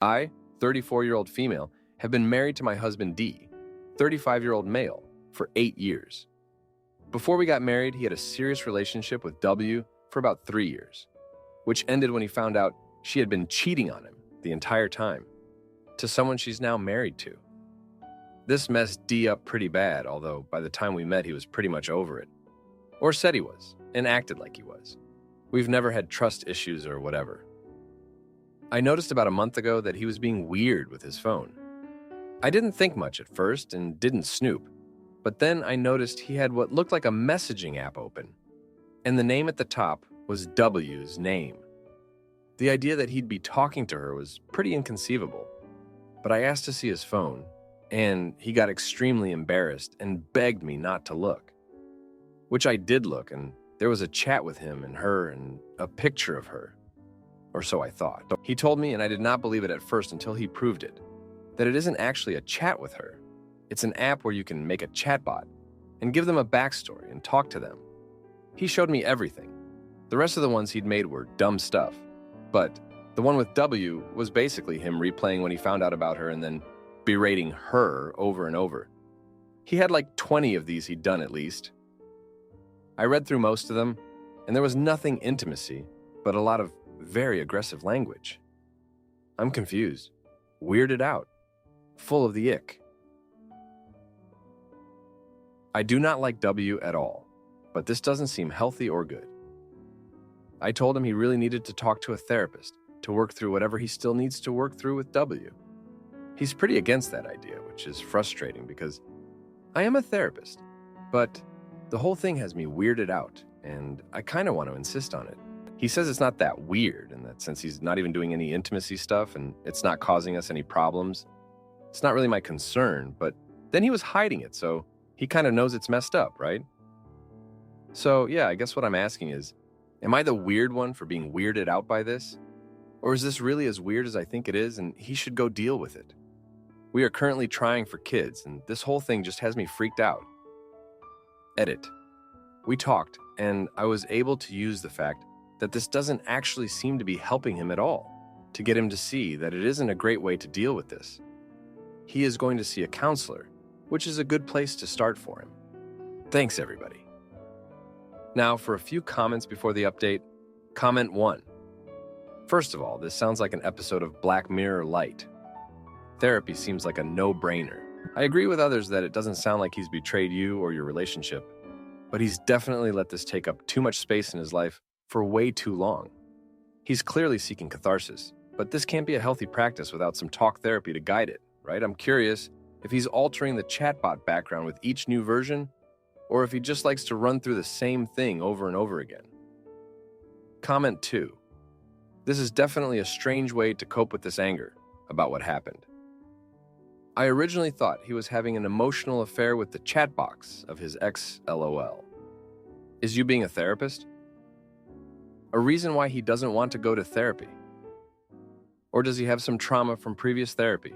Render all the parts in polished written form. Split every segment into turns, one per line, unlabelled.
I, 34-year-old female, have been married to my husband D, 35-year-old male, for 8 years. Before we got married, he had a serious relationship with W for about 3 years, which ended when he found out she had been cheating on him the entire time, to someone she's now married to. This messed D up pretty bad, although by the time we met, he was pretty much over it. Or said he was, and acted like he was. We've never had trust issues or whatever. I noticed about a month ago that he was being weird with his phone. I didn't think much at first and didn't snoop, but then I noticed he had what looked like a messaging app open, and the name at the top was W's name. The idea that he'd be talking to her was pretty inconceivable, but I asked to see his phone, and he got extremely embarrassed and begged me not to look. Which I did look, and there was a chat with him and her and a picture of her. Or so I thought. He told me, and I did not believe it at first until he proved it, that it isn't actually a chat with her. It's an app where you can make a chatbot and give them a backstory and talk to them. He showed me everything. The rest of the ones he'd made were dumb stuff, but the one with W was basically him replaying when he found out about her and then berating her over and over. He had like 20 of these he'd done at least. I read through most of them, and there was nothing intimacy, but a lot of very aggressive language. I'm confused, weirded out, full of the ick. I do not like W at all, but this doesn't seem healthy or good. I told him he really needed to talk to a therapist to work through whatever he still needs to work through with W. He's pretty against that idea, which is frustrating because I am a therapist, but the whole thing has me weirded out, and I kind of want to insist on it. He says it's not that weird, and that since he's not even doing any intimacy stuff and it's not causing us any problems, it's not really my concern, but then he was hiding it, so he kind of knows it's messed up, right? So yeah, I guess what I'm asking is, am I the weird one for being weirded out by this? Or is this really as weird as I think it is, and he should go deal with it? We are currently trying for kids, and this whole thing just has me freaked out. Edit. We talked, and I was able to use the fact that this doesn't actually seem to be helping him at all, to get him to see that it isn't a great way to deal with this. He is going to see a counselor, which is a good place to start for him. Thanks, everybody. Now, for a few comments before the update. Comment 1. First of all, this sounds like an episode of Black Mirror Light. Therapy seems like a no-brainer. I agree with others that it doesn't sound like he's betrayed you or your relationship, but he's definitely let this take up too much space in his life for way too long. He's clearly seeking catharsis, but this can't be a healthy practice without some talk therapy to guide it, right? I'm curious if he's altering the chatbot background with each new version, or if he just likes to run through the same thing over and over again. Comment 2. This is definitely a strange way to cope with this anger about what happened. I originally thought he was having an emotional affair with the chat box of his ex LOL. Is you being a therapist? A reason why he doesn't want to go to therapy? Or does he have some trauma from previous therapy?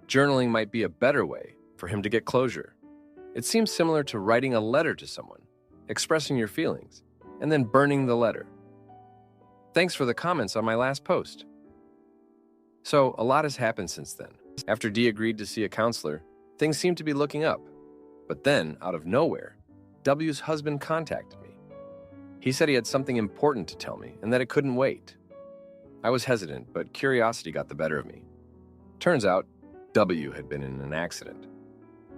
Journaling might be a better way for him to get closure. It seems similar to writing a letter to someone, expressing your feelings, and then burning the letter. Thanks for the comments on my last post. So, a lot has happened since then. After D agreed to see a counselor, things seemed to be looking up. But then, out of nowhere, W's husband contacted me. He said he had something important to tell me and that it couldn't wait. I was hesitant, but curiosity got the better of me. Turns out, W had been in an accident.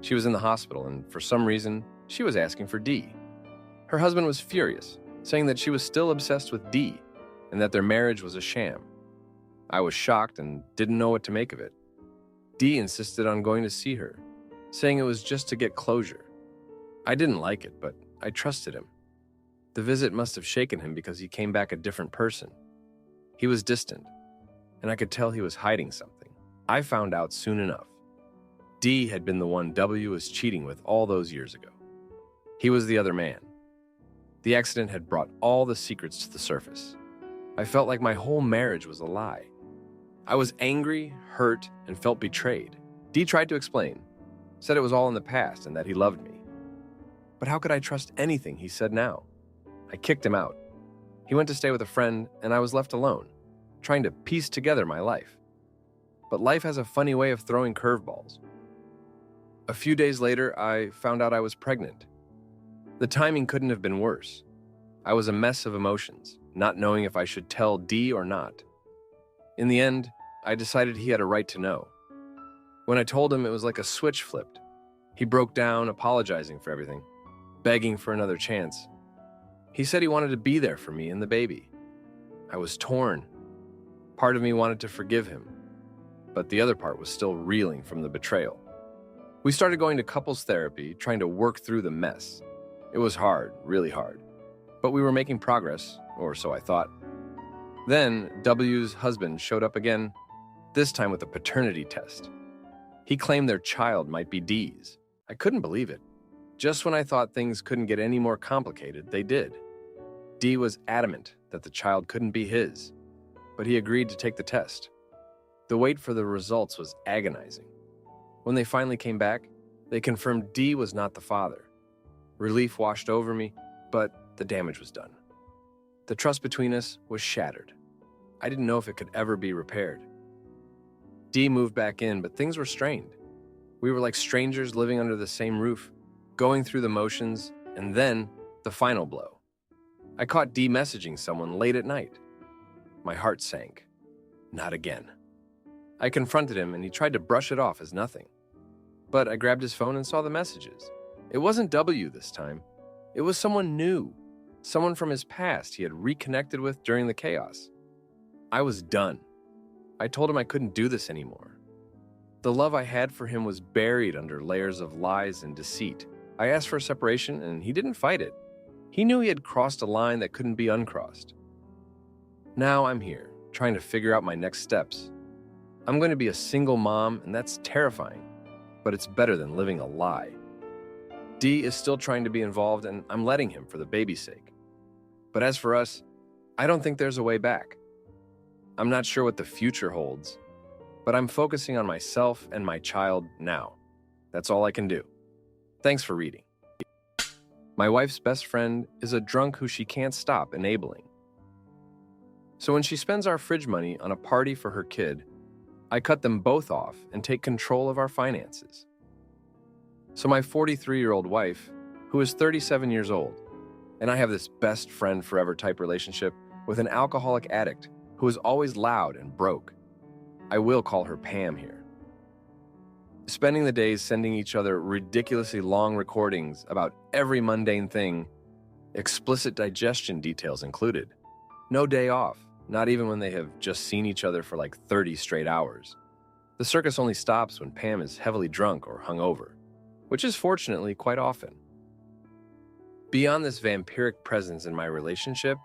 She was in the hospital, and for some reason, she was asking for D. Her husband was furious, saying that she was still obsessed with D and that their marriage was a sham. I was shocked and didn't know what to make of it. D insisted on going to see her, saying it was just to get closure. I didn't like it, but I trusted him. The visit must have shaken him because he came back a different person. He was distant, and I could tell he was hiding something. I found out soon enough. D had been the one W was cheating with all those years ago. He was the other man. The accident had brought all the secrets to the surface. I felt like my whole marriage was a lie. I was angry, hurt, and felt betrayed. D tried to explain, said it was all in the past and that he loved me. But how could I trust anything he said now? I kicked him out. He went to stay with a friend, and I was left alone, trying to piece together my life. but life has a funny way of throwing curveballs. A few days later, I found out I was pregnant. The timing couldn't have been worse. I was a mess of emotions, not knowing if I should tell D or not. In the end, I decided he had a right to know. When I told him, it was like a switch flipped. He broke down, apologizing for everything, begging for another chance. He said he wanted to be there for me and the baby. I was torn. Part of me wanted to forgive him, but the other part was still reeling from the betrayal. We started going to couples therapy, trying to work through the mess. It was hard, really hard, but we were making progress, or so I thought. Then W's husband showed up again, this time with a paternity test. He claimed their child might be D's. I couldn't believe it. Just when I thought things couldn't get any more complicated, they did. D was adamant that the child couldn't be his, but he agreed to take the test. The wait for the results was agonizing. When they finally came back, they confirmed D was not the father. Relief washed over me, but the damage was done. The trust between us was shattered. I didn't know if it could ever be repaired. D moved back in, but things were strained. We were like strangers living under the same roof, going through the motions, and then the final blow. I caught D messaging someone late at night. My heart sank. Not again. I confronted him and he tried to brush it off as nothing. But I grabbed his phone and saw the messages. It wasn't W this time. It was someone new, someone from his past he had reconnected with during the chaos. I was done. I told him I couldn't do this anymore. The love I had for him was buried under layers of lies and deceit. I asked for a separation and he didn't fight it. He knew he had crossed a line that couldn't be uncrossed. Now I'm here, trying to figure out my next steps. I'm going to be a single mom, and that's terrifying, but it's better than living a lie. D is still trying to be involved, and I'm letting him for the baby's sake. But as for us, I don't think there's a way back. I'm not sure what the future holds, but I'm focusing on myself and my child now. That's all I can do. Thanks for reading. My wife's best friend is a drunk who she can't stop enabling. So when she spends our fridge money on a party for her kid, I cut them both off and take control of our finances. So my 43-year-old wife, who is 37 years old, and I have this best friend forever type relationship with an alcoholic addict who is always loud and broke. I will call her Pam here. Spending the days sending each other ridiculously long recordings about every mundane thing, explicit digestion details included. No day off, not even when they have just seen each other for like 30 straight hours. The circus only stops when Pam is heavily drunk or hungover, which is fortunately quite often. Beyond this vampiric presence in my relationship,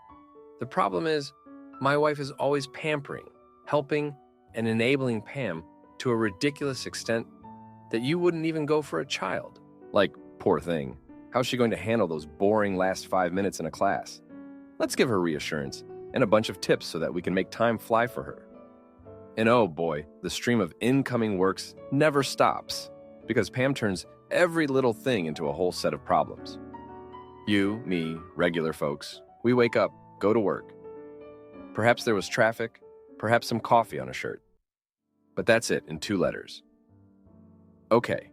the problem is my wife is always pampering, helping, and enabling Pam to a ridiculous extent that you wouldn't even go for a child. Like, poor thing, how's she going to handle those boring last 5 minutes in a class? Let's give her reassurance and a bunch of tips so that we can make time fly for her. And oh boy, the stream of incoming works never stops because Pam turns every little thing into a whole set of problems. You, me, regular folks, we wake up, go to work. Perhaps there was traffic, perhaps some coffee on a shirt. But that's it in 2 letters. Okay.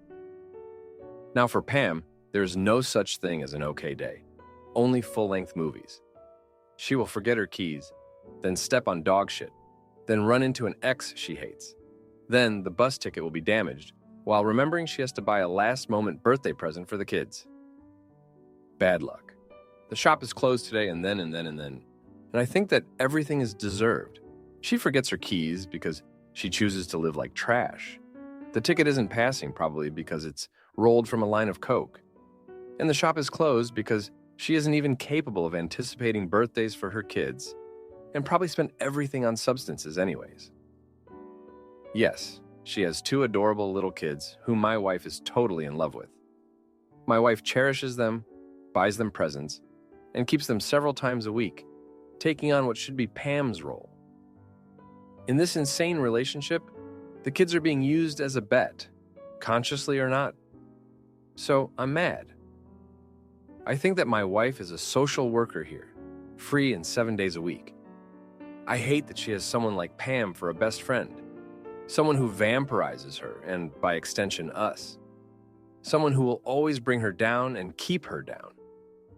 Now for Pam, there's no such thing as an okay day. Only full-length movies. She will forget her keys, then step on dog shit, then run into an ex she hates. Then the bus ticket will be damaged, while remembering she has to buy a last-moment birthday present for the kids. Bad luck. The shop is closed today and then. And I think that everything is deserved. She forgets her keys because she chooses to live like trash. The ticket isn't passing probably because it's rolled from a line of coke. And the shop is closed because she isn't even capable of anticipating birthdays for her kids and probably spent everything on substances anyways. Yes, she has 2 adorable little kids whom my wife is totally in love with. My wife cherishes them, buys them presents, and keeps them several times a week, taking on what should be Pam's role. In this insane relationship, the kids are being used as a bet, consciously or not. So I'm mad. I think that my wife is a social worker here, free and 7 days a week. I hate that she has someone like Pam for a best friend. Someone who vampirizes her and, by extension, us. Someone who will always bring her down and keep her down,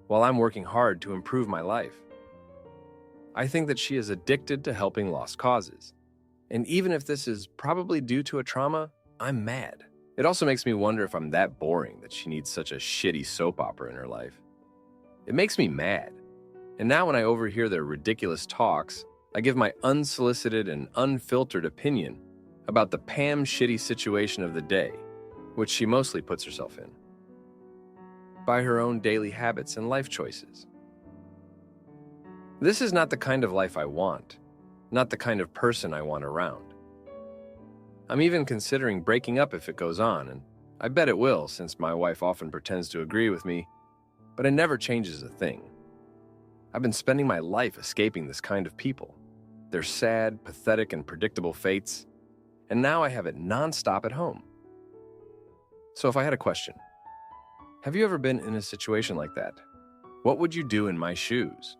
while I'm working hard to improve my life. I think that she is addicted to helping lost causes. And even if this is probably due to a trauma, I'm mad. It also makes me wonder if I'm that boring that she needs such a shitty soap opera in her life. It makes me mad. And now when I overhear their ridiculous talks, I give my unsolicited and unfiltered opinion about the Pam shitty situation of the day, which she mostly puts herself in, by her own daily habits and life choices. This is not the kind of life I want, not the kind of person I want around. I'm even considering breaking up if it goes on, and I bet it will since my wife often pretends to agree with me, but it never changes a thing. I've been spending my life escaping this kind of people, their sad, pathetic, and predictable fates, and now I have it nonstop at home. So if I had a question, have you ever been in a situation like that? What would you do in my shoes?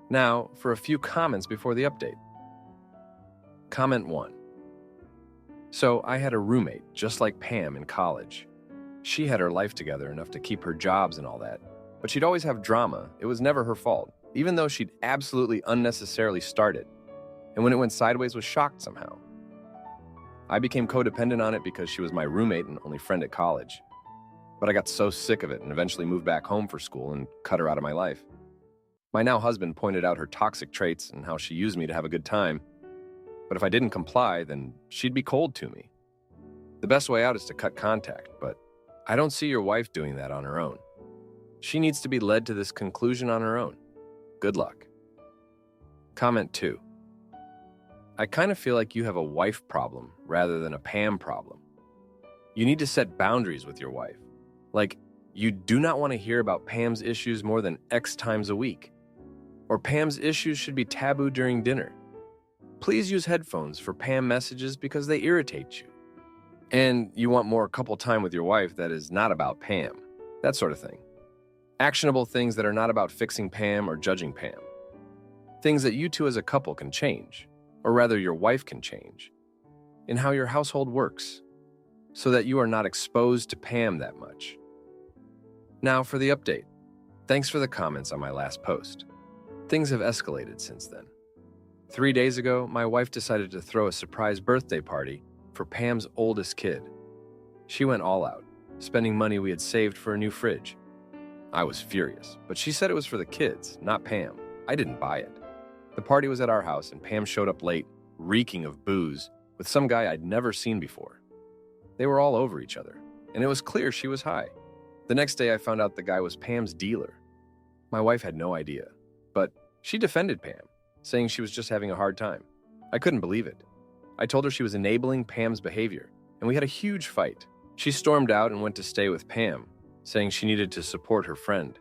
Now, for a few comments before the update. Comment 1. So I had a roommate, just like Pam in college. She had her life together enough to keep her jobs and all that, but she'd always have drama. It was never her fault, even though she'd absolutely unnecessarily started, and when it went sideways was shocked somehow. I became codependent on it because she was my roommate and only friend at college. But I got so sick of it and eventually moved back home for school and cut her out of my life. My now husband pointed out her toxic traits and how she used me to have a good time. But if I didn't comply, then she'd be cold to me. The best way out is to cut contact, but I don't see your wife doing that on her own. She needs to be led to this conclusion on her own. Good luck. Comment 2. I kind of feel like you have a wife problem rather than a Pam problem. You need to set boundaries with your wife. Like, you do not want to hear about Pam's issues more than X times a week. Or Pam's issues should be taboo during dinner. Please use headphones for Pam messages because they irritate you. And you want more couple time with your wife that is not about Pam. That sort of thing. Actionable things that are not about fixing Pam or judging Pam. Things that you two as a couple can change. Or rather, your wife can change, in how your household works, so that you are not exposed to Pam that much. Now for the update. Thanks for the comments on my last post. Things have escalated since then. 3 days ago, my wife decided to throw a surprise birthday party for Pam's oldest kid. She went all out, spending money we had saved for a new fridge. I was furious, but she said it was for the kids, not Pam. I didn't buy it. The party was at our house, and Pam showed up late, reeking of booze, with some guy I'd never seen before. They were all over each other, and it was clear she was high. The next day, I found out the guy was Pam's dealer. My wife had no idea, but she defended Pam, saying she was just having a hard time. I couldn't believe it. I told her she was enabling Pam's behavior, and we had a huge fight. She stormed out and went to stay with Pam, saying she needed to support her friend.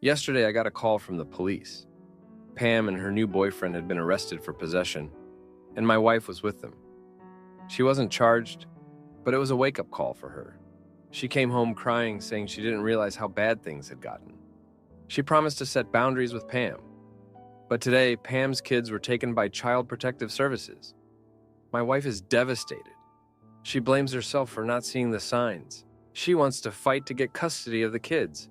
Yesterday, I got a call from the police. Pam and her new boyfriend had been arrested for possession, and my wife was with them. She wasn't charged, but it was a wake-up call for her. She came home crying, saying she didn't realize how bad things had gotten. She promised to set boundaries with Pam. But today, Pam's kids were taken by Child Protective Services. My wife is devastated. She blames herself for not seeing the signs. She wants to fight to get custody of the kids.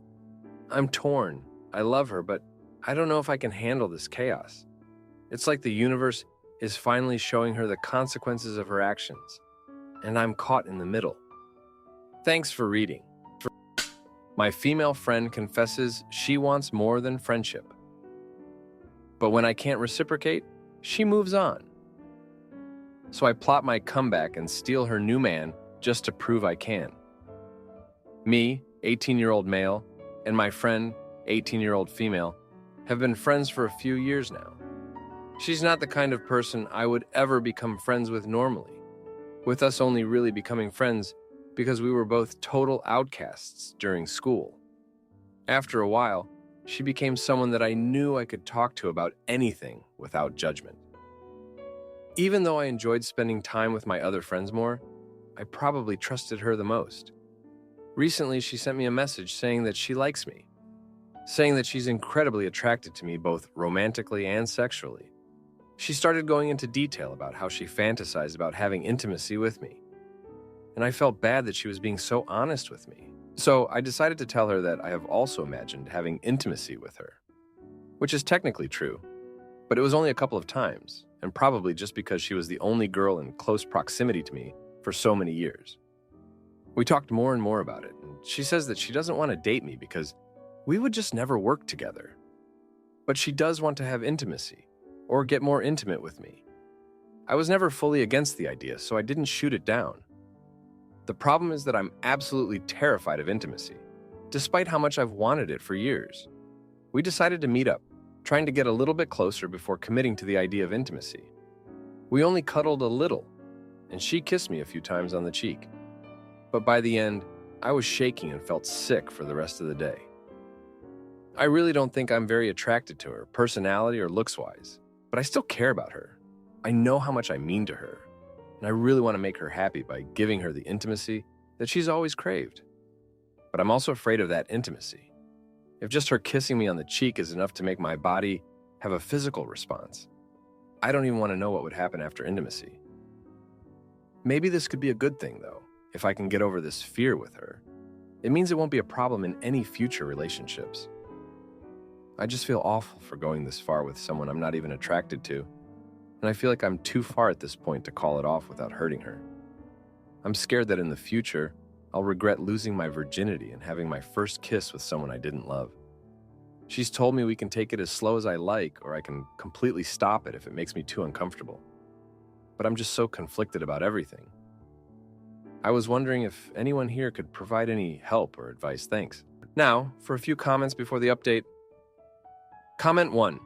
I'm torn. I love her, but I don't know if I can handle this chaos. It's like the universe is finally showing her the consequences of her actions, and I'm caught in the middle. Thanks for reading. My female friend confesses she wants more than friendship. But when I can't reciprocate, she moves on. So I plot my comeback and steal her new man just to prove I can. Me, 18-year-old male, and my friend, 18-year-old female, have been friends for a few years now. She's not the kind of person I would ever become friends with normally, with us only really becoming friends because we were both total outcasts during school. After a while, she became someone that I knew I could talk to about anything without judgment. Even though I enjoyed spending time with my other friends more, I probably trusted her the most. Recently, she sent me a message saying that she likes me, saying that she's incredibly attracted to me both romantically and sexually. She started going into detail about how she fantasized about having intimacy with me, and I felt bad that she was being so honest with me. So I decided to tell her that I have also imagined having intimacy with her, which is technically true, but it was only a couple of times, and probably just because she was the only girl in close proximity to me for so many years. We talked more and more about it, and she says that she doesn't want to date me because we would just never work together. But she does want to have intimacy, or get more intimate with me. I was never fully against the idea, so I didn't shoot it down. The problem is that I'm absolutely terrified of intimacy, despite how much I've wanted it for years. We decided to meet up, trying to get a little bit closer before committing to the idea of intimacy. We only cuddled a little, and she kissed me a few times on the cheek. But by the end, I was shaking and felt sick for the rest of the day. I really don't think I'm very attracted to her, personality or looks-wise, but I still care about her. I know how much I mean to her, and I really want to make her happy by giving her the intimacy that she's always craved. But I'm also afraid of that intimacy. If just her kissing me on the cheek is enough to make my body have a physical response, I don't even want to know what would happen after intimacy. Maybe this could be a good thing, though, if I can get over this fear with her. It means it won't be a problem in any future relationships. I just feel awful for going this far with someone I'm not even attracted to, and I feel like I'm too far at this point to call it off without hurting her. I'm scared that in the future, I'll regret losing my virginity and having my first kiss with someone I didn't love. She's told me we can take it as slow as I like, or I can completely stop it if it makes me too uncomfortable. But I'm just so conflicted about everything. I was wondering if anyone here could provide any help or advice. Thanks. Now, for a few comments before the update. Comment 1.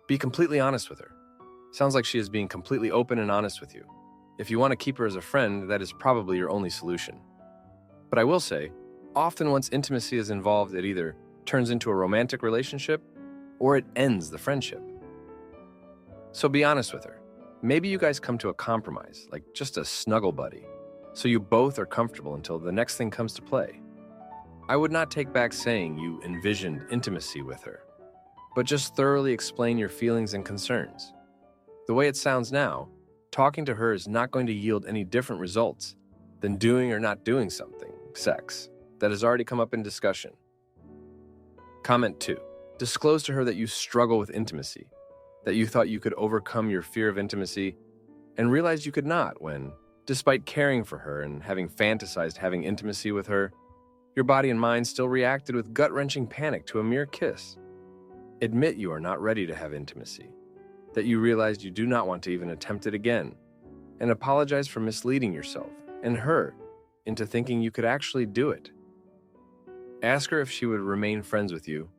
Be completely honest with her. Sounds like she is being completely open and honest with you. If you want to keep her as a friend, that is probably your only solution. But I will say, often once intimacy is involved, it either turns into a romantic relationship or it ends the friendship. So be honest with her. Maybe you guys come to a compromise, like just a snuggle buddy, so you both are comfortable until the next thing comes to play. I would not take back saying you envisioned intimacy with her, but just thoroughly explain your feelings and concerns. The way it sounds now, talking to her is not going to yield any different results than doing or not doing something, sex, that has already come up in discussion. Comment 2. Disclose to her that you struggle with intimacy, that you thought you could overcome your fear of intimacy and realized you could not when, despite caring for her and having fantasized having intimacy with her, your body and mind still reacted with gut-wrenching panic to a mere kiss. Admit you are not ready to have intimacy, that you realized you do not want to even attempt it again, and apologize for misleading yourself and her into thinking you could actually do it. Ask her if she would remain friends with you,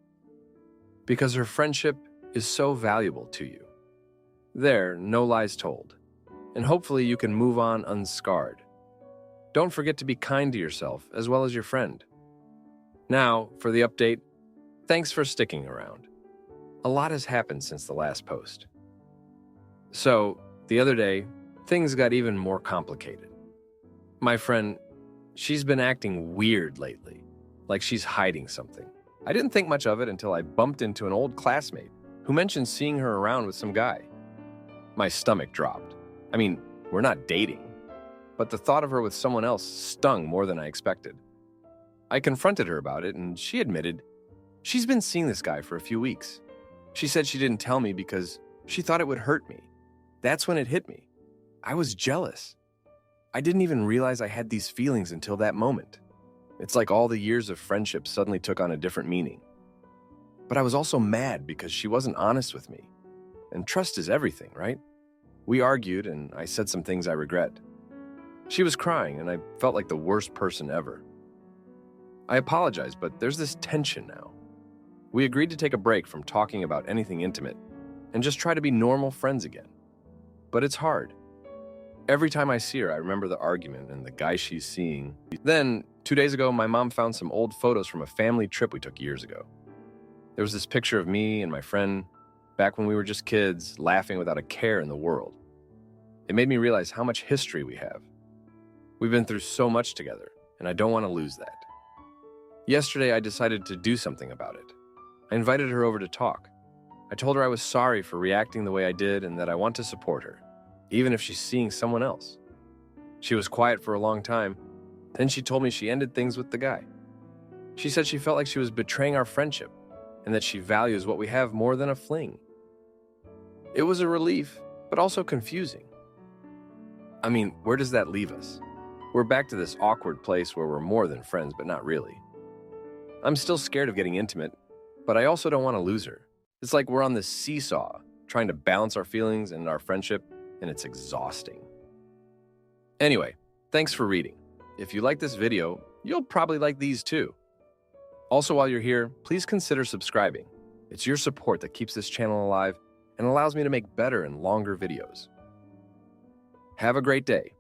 because her friendship is so valuable to you. There, no lies told, and hopefully you can move on unscarred. Don't forget to be kind to yourself as well as your friend. Now, for the update, thanks for sticking around. A lot has happened since the last post. So, the other day, things got even more complicated. My friend, she's been acting weird lately, like she's hiding something. I didn't think much of it until I bumped into an old classmate who mentioned seeing her around with some guy. My stomach dropped. I mean, we're not dating, but the thought of her with someone else stung more than I expected. I confronted her about it, and she admitted she's been seeing this guy for a few weeks. She said she didn't tell me because she thought it would hurt me. That's when it hit me. I was jealous. I didn't even realize I had these feelings until that moment. It's like all the years of friendship suddenly took on a different meaning. But I was also mad because she wasn't honest with me. And trust is everything, right? We argued, and I said some things I regret. She was crying, and I felt like the worst person ever. I apologized, but there's this tension now. We agreed to take a break from talking about anything intimate and just try to be normal friends again. But it's hard. Every time I see her, I remember the argument and the guy she's seeing. Then, 2 days ago, my mom found some old photos from a family trip we took years ago. There was this picture of me and my friend back when we were just kids, laughing without a care in the world. It made me realize how much history we have. We've been through so much together, and I don't want to lose that. Yesterday, I decided to do something about it. I invited her over to talk. I told her I was sorry for reacting the way I did and that I want to support her, even if she's seeing someone else. She was quiet for a long time. Then she told me she ended things with the guy. She said she felt like she was betraying our friendship and that she values what we have more than a fling. It was a relief, but also confusing. I mean, where does that leave us? We're back to this awkward place where we're more than friends, but not really. I'm still scared of getting intimate, but I also don't want to lose her. It's like we're on this seesaw, trying to balance our feelings and our friendship, and it's exhausting. Anyway, thanks for reading. If you like this video, you'll probably like these too. Also, while you're here, please consider subscribing. It's your support that keeps this channel alive and allows me to make better and longer videos. Have a great day.